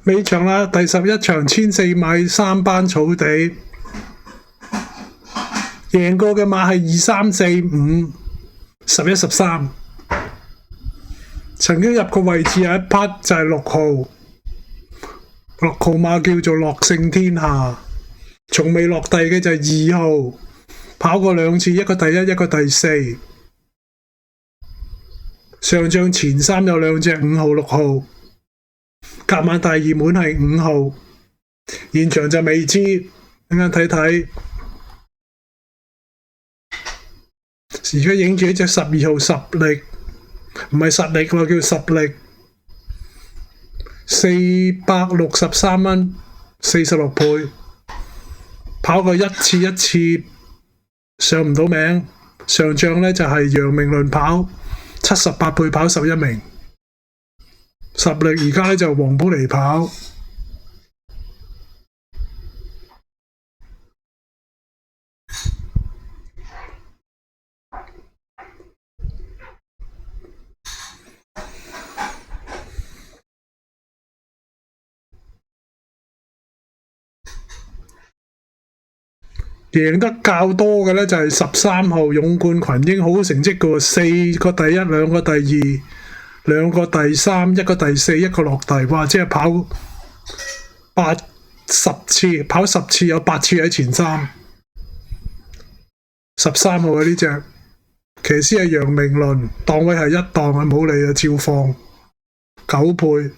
尾場啦，第11場1400米3班草地，贏過嘅馬係2、3、4、5、11、13。曾經入過位置有一匹就係6號，6號馬叫做樂勝天下，從未落地嘅就係2號，跑過2次，一個第1，一個第4。上仗前3有2隻5號、6號，隔晚大熱門係5號，現場就未知，等陣睇睇。而家影住一隻12號實力，唔係實力喎，叫實力，463蚊，46倍，跑過一次上唔到名。上仗呢就係楊明倫跑78倍，跑11名。實力而家呢就黃寶嚟跑。贏得較多嘅呢就係13號勇冠群英，好成績嘅喎，4個第1，2個第2，2個第3，一個第4，一個落地，哇！即係跑10次，跑10次有8次喺前3。13號啊呢隻，騎師係楊明倫，檔位係1檔啊，冇理啊，照放9倍。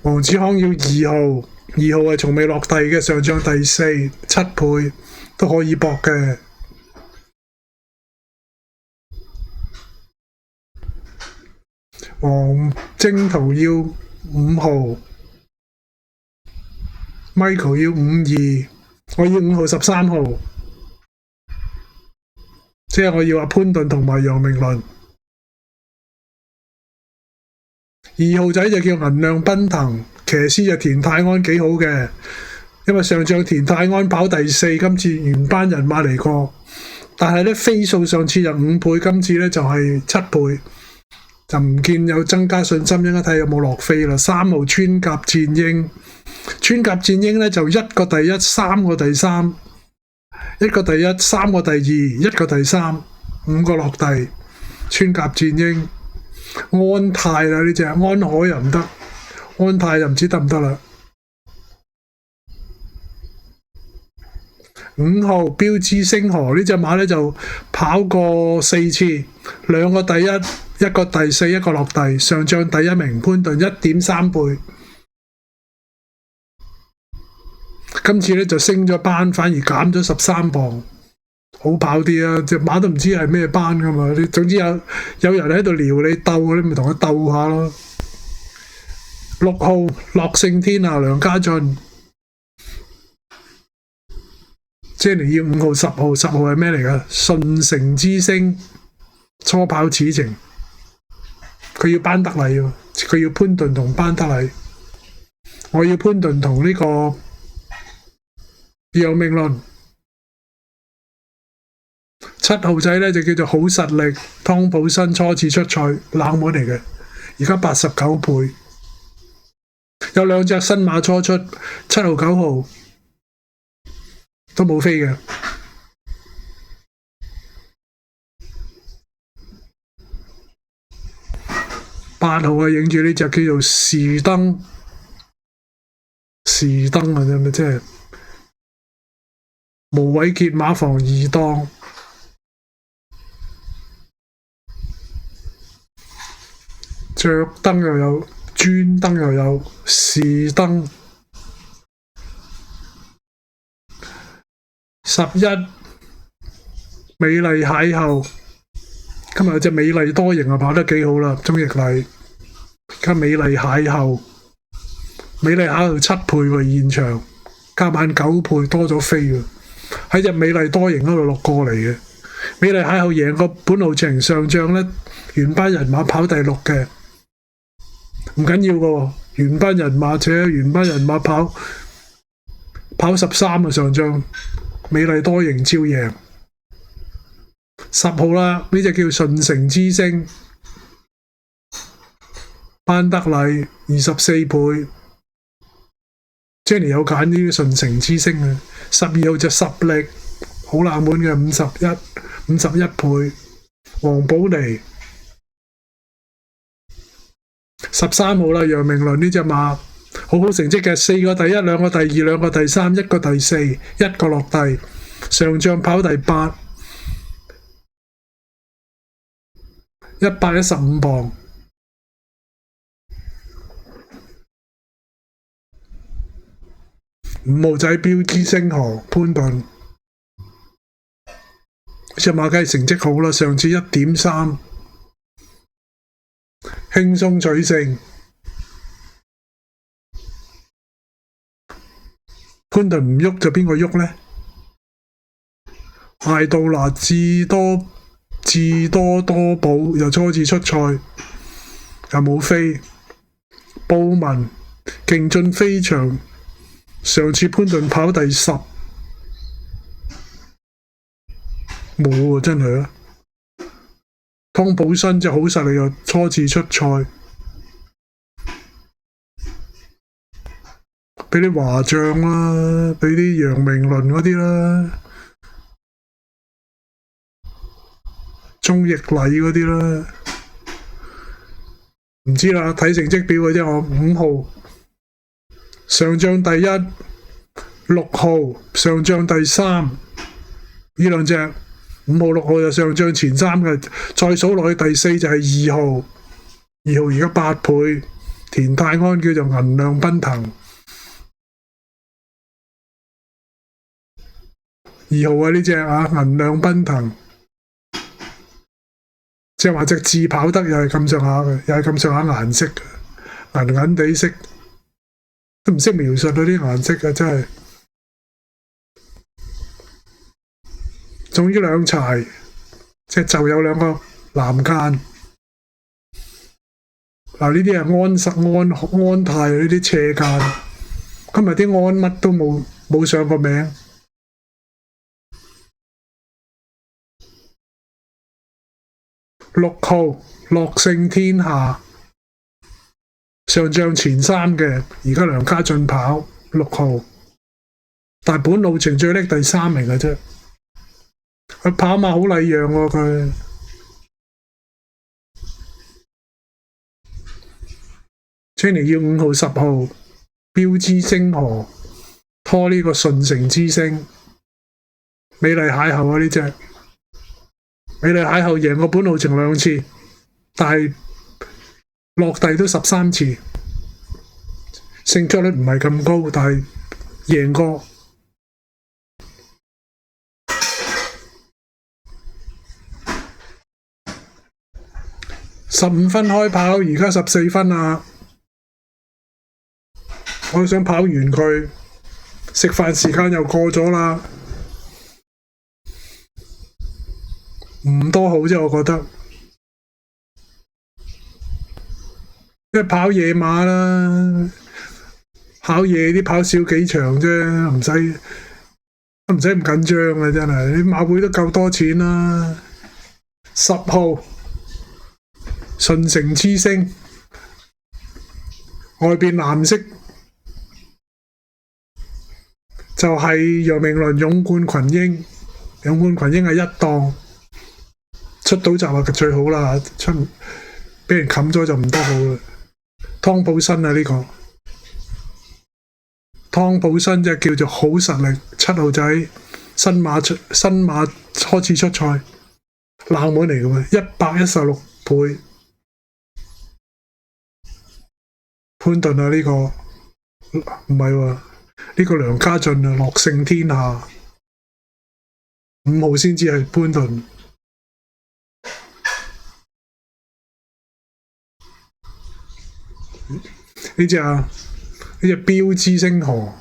黃子康要2號。2號係從未落地嘅，上仗第4，7倍都可以搏嘅。黃征途要5號 ，Michael 要52，我要5號13號，即係我要阿潘頓同埋楊明倫。2號仔就叫銀亮奔騰。騎師就田泰安幾好嘅，因為上仗田泰安跑第4，今次原班人馬嚟過，但係呢飛數上次就5倍，今次呢就係7倍，就唔見有增加信心，應該睇有冇落飛啦。3號穿甲戰鷹，穿甲戰鷹呢就1個第1，3個第3，一個第1，3個第2，一個第3，5個落地。穿甲戰鷹，安泰啦呢隻，安海又唔得。安泰就唔知得唔得啦。5號標誌星河呢隻馬呢就跑過4次，2個第1，一個第4，一個落地，上仗第1名潘頓1.3倍。今次呢就升咗班，反而減咗13磅，好跑啲啊！隻馬都唔知係咩班噶嘛，你總之有人喺度撩你鬥，你咪同佢鬥下咯。6號樂勝天下梁家俊，Jenny 要5號10號，10號係咩嚟㗎？順城之星初跑此程，佢要班德禮喎，佢要潘頓同班德禮，我要潘頓同呢個楊明倫。7號仔呢就叫做好實力，湯普森初次出賽，冷門嚟嘅，而家89倍。有2隻新馬初出，7號9號都冇飛嘅。8號啊，影住呢隻叫做時燈啊，即係無偉傑馬房2檔，着燈又有。專燈又有時燈，11美麗邂逅，今日有隻美麗多型啊，跑得幾好啦，鍾奕麗，而家美麗邂逅7倍喎，現場加晚9倍，多咗飛喎，喺隻美麗多型嗰度落過嚟嘅。美麗邂逅贏過本路程，上仗呢，原班人馬跑第6嘅。唔緊要嘅，原班人馬跑13嘅上仗，美麗多型照贏。10號啦，呢隻叫順城之星，班德禮24倍。Jenny 有揀呢啲順承之星啊。12號就十力，好冷門嘅51倍。黃寶妮13號啦，楊明倫呢隻馬好好成績嘅，4個第1，2個第2，2個第3，1個第4，一個落第，上仗跑第8，115磅。5號仔標之星河潘頓，隻馬梗係成績好啦，上次1.3，輕鬆取勝。潘頓唔喐就邊個喐呢？艾杜拿智多多寶又初次出賽，又冇飛。布文勁進飛翔，上次潘頓跑第10，冇喎真係啊！湯寶新隻好實力又初次出賽，俾啲華將啦，俾啲楊明倫嗰啲啦，鍾奕禮嗰啲啦，唔知啦，睇成績表嘅啫。我5號上仗第1，6號上仗第3，呢兩隻5號6號就上仗前3嘅，再數落去第4就係2號，2號而家8倍，田泰安叫做銀亮奔騰。2號啊呢隻啊銀亮奔騰，即係話隻字跑得又係咁上下嘅，又係咁上下顏色嘅，銀銀地色，都唔識描述嗰啲顏色嘅真係。總之兩柴，即係就有兩個藍間。嗱呢啲係安泰呢啲斜間，今日啲安乜都冇上過名。6號樂勝天下，上仗前3嘅，而家梁家俊跑6號，但係本路程最叻第3名嘅啫。佢跑馬好禮讓喎佢。Jenny 要5號10號標之星河拖呢個順承之星，美麗邂逅啊呢隻。美麗邂逅贏過本路程2次，但係落地都13次，勝出率唔係咁高，但係贏過。15分開跑，而家14分啦。我想跑完佢，食飯時間又過咗啦。唔多好啫，我覺得，因為跑夜馬啦，跑夜啲跑少幾場啫，唔使咁緊張啊！真係，啲馬會都夠多錢啦。10號順承之星，外邊藍色就係楊明倫勇冠群英，勇冠群英係1檔。出到就係最好啦，出俾人冚咗就唔多好啦。湯寶新啊呢個，湯寶新就叫做好實力7號仔，新馬初次出賽，冷門嚟嘅嘛，116倍。潘頓啊呢個唔係喎，呢個梁家俊啊樂勝天下，5號先至係潘頓。呢隻標之星河，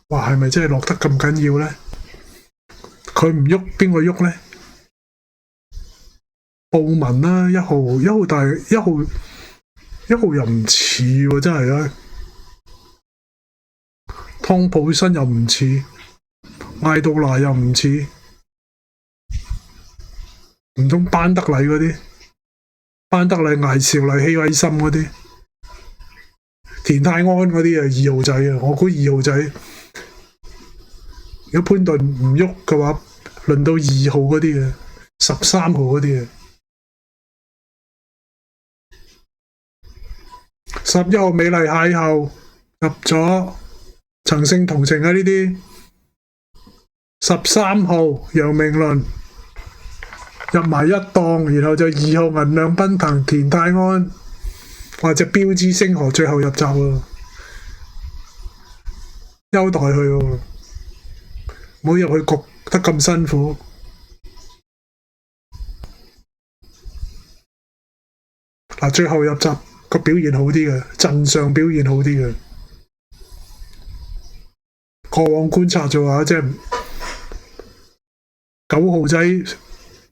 哇係咪真係落得咁緊要呢？佢唔喐，邊個喐呢？布文啦，1號，但係1號又唔似喎，真係啊！湯普森又唔似，艾杜拿又唔似，唔通班德禮嗰啲？班德麗、艾兆麗、希偉森嗰啲，田泰安嗰啲2號仔啊，我估2號仔。如果潘頓唔喐嘅話，輪到2號嗰啲嘅，13號嗰啲嘅，11號美麗邂逅入咗，曾勝同情啊呢啲。13號楊明倫入埋一檔，然後就2號銀亮奔騰田泰安，或者標誌星河最後入閘喎，優待佢喎，唔好入去焗得咁辛苦。嗱，最後入閘個表現好啲嘅，陣上表現好啲嘅。過往觀察咗話，即係9號仔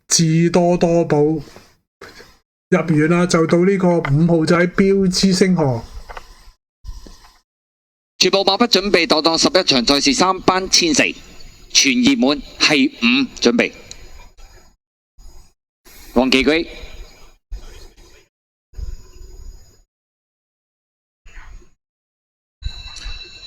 智多多寶入完啦，就到呢個5號仔標誌星河。全部馬匹準備，當11場賽事3班千4，全熱門係5準備。黃旗舉。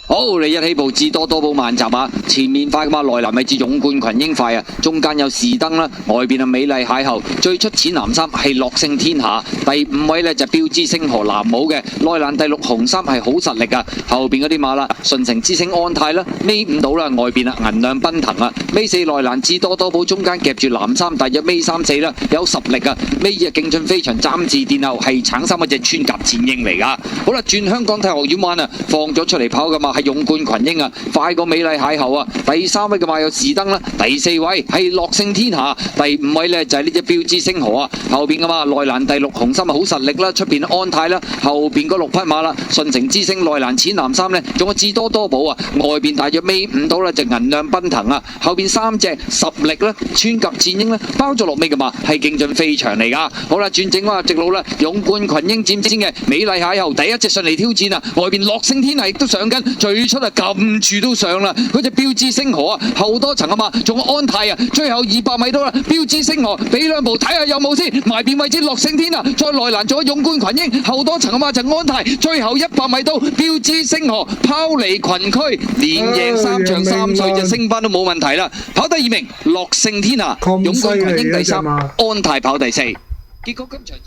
好，你一起步智多多寶慢閘啊！前面快噶嘛，內欄位置勇冠群英快啊，中間有士登啦，外邊啊美麗邂逅，最出淺藍衫係樂勝天下，第5位呢就標誌星河藍帽嘅，內欄第6紅衫係好實力噶，後邊嗰啲馬啦，順城之星安泰啦，尾5到啦，外邊啊銀亮奔騰啊，尾4內欄智多多寶中間夾住藍衫，大約尾3 4啦，有實力啊，尾2勁進飛翔暫時殿後係橙衫嗰隻穿甲戰鷹嚟噶，好啦，轉香港體學院灣啊，放咗出嚟跑噶嘛。勇冠群英啊，快過美麗邂逅啊！第3位嘅馬有士登啦，第4位係樂勝天下，第5位呢就係呢隻標誌星河啊！後邊嘅馬內欄第6紅衫啊，好實力啦，出邊安泰啦，後邊嗰6匹馬啦，順城之星內欄淺藍衫呢，仲有智多多寶啊，外邊大約尾5到啦，就銀亮奔騰啊，後邊3隻實力啦，穿甲戰鷹呢，包咗落尾嘅馬係勁進飛翔嚟噶。好啦，轉正彎直路啦，勇冠群英佔先嘅美麗邂逅第一隻上嚟挑戰啊，外邊樂勝天下亦都上緊。最出啊，撳住都上啦！嗰隻標誌星河啊，後多層啊嘛，仲有安泰啊，最後200米到啦！標誌星河俾2步睇下有冇先，埋邊位置樂勝天啊，再內欄仲有勇冠群英，後多層啊嘛就安泰，最後100米到標誌星河拋離群區，連贏3場3歲就升翻都冇問題啦！跑第2名樂勝天下，勇冠群英第3，安泰跑第4。結果今場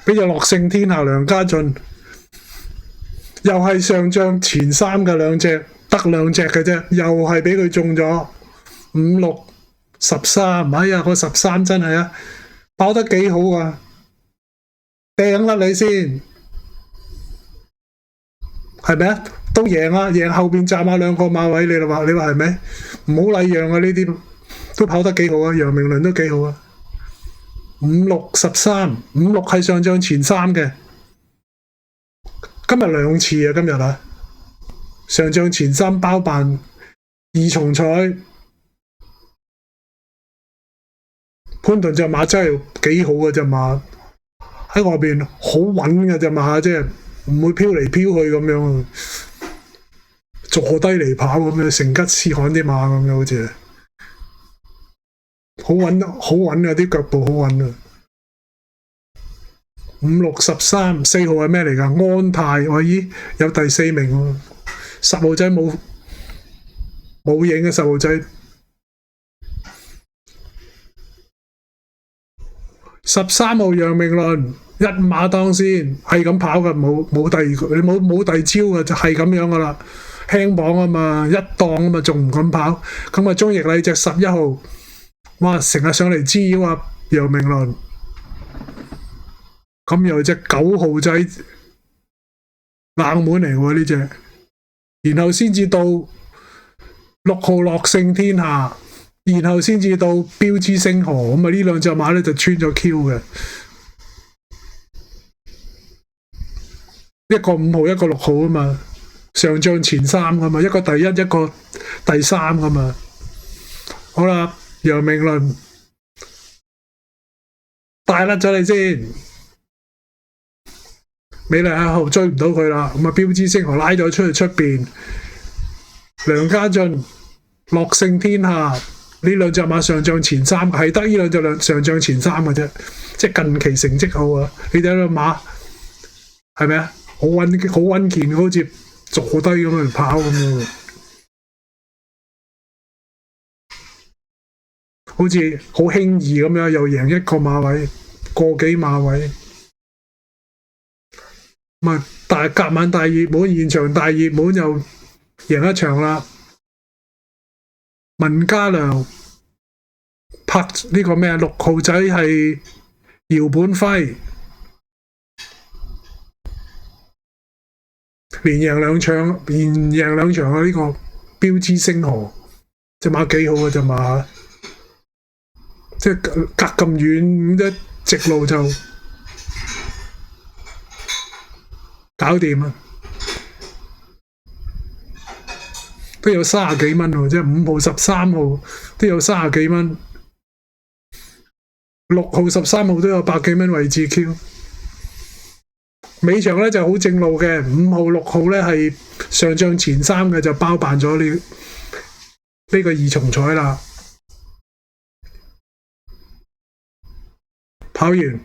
俾隻樂勝天下梁家俊。又係上仗前3嘅2隻，得2隻嘅啫，又係俾佢中咗5、6、13。哎呀，個13真係啊，跑得幾好啊！掟啦你先，係咪啊？都贏啊，贏後邊站下2個馬位，你話係咪？唔好禮讓啊！呢啲都跑得幾好啊，楊明倫都幾好啊。5、6、13，5、6係上仗前3嘅。今日2次啊！今日啊，上仗前3包辦2重彩，潘頓隻馬真係幾好嘅隻馬，喺外邊好穩嘅隻馬，即係唔會飄嚟飄去咁樣，坐低嚟跑咁樣，成吉思汗啲馬咁樣，好似好穩啊！啲腳步好穩啊！5、6、13，4號係咩嚟㗎？安泰，咦，有第4名喎。10號仔冇影嘅，10號仔。13號楊明倫一馬當先，係咁跑㗎，冇第二個，你冇第二招㗎，就係咁樣㗎啦。輕磅啊嘛，一檔啊嘛，仲唔敢跑？咁啊，鍾易禮隻11號，哇，成日上嚟滋擾啊楊明倫。咁又隻9號仔冷門嚟喎呢隻，然後先至到6號樂勝天下，然後先至到標誌星河，咁啊呢2隻馬咧就穿咗 Q 嘅，一個5號，一個6號啊嘛，上仗前3噶嘛，一個第1，一個第3噶嘛。好啦，楊明倫帶甩咗你先。美麗邂逅追唔到佢啦，咁啊標誌星河拉咗出去出邊，梁家俊、樂勝天下呢兩隻馬上仗前三，係得呢兩隻上仗前三嘅啫，即係近期成績好啊！你睇下馬係咪啊？好穩健，好似坐低咁樣跑咁樣，好似好輕易咁樣又贏一個馬位，個幾馬位。咁啊，隔晚大熱門，現場大熱門又贏一場啦。文家良拍呢個咩6號仔係姚本輝，連贏兩場啊！呢個標誌星河隻馬幾好啊！隻馬即係隔咁遠，一直路就搞掂啊！都有30幾蚊喎，即係5號、13號都有30幾蚊，6號、13號都有100幾蚊位置 Q。尾場咧就好正路嘅，5號、6號咧係上仗前三嘅就包辦咗呢個二重彩啦。跑完。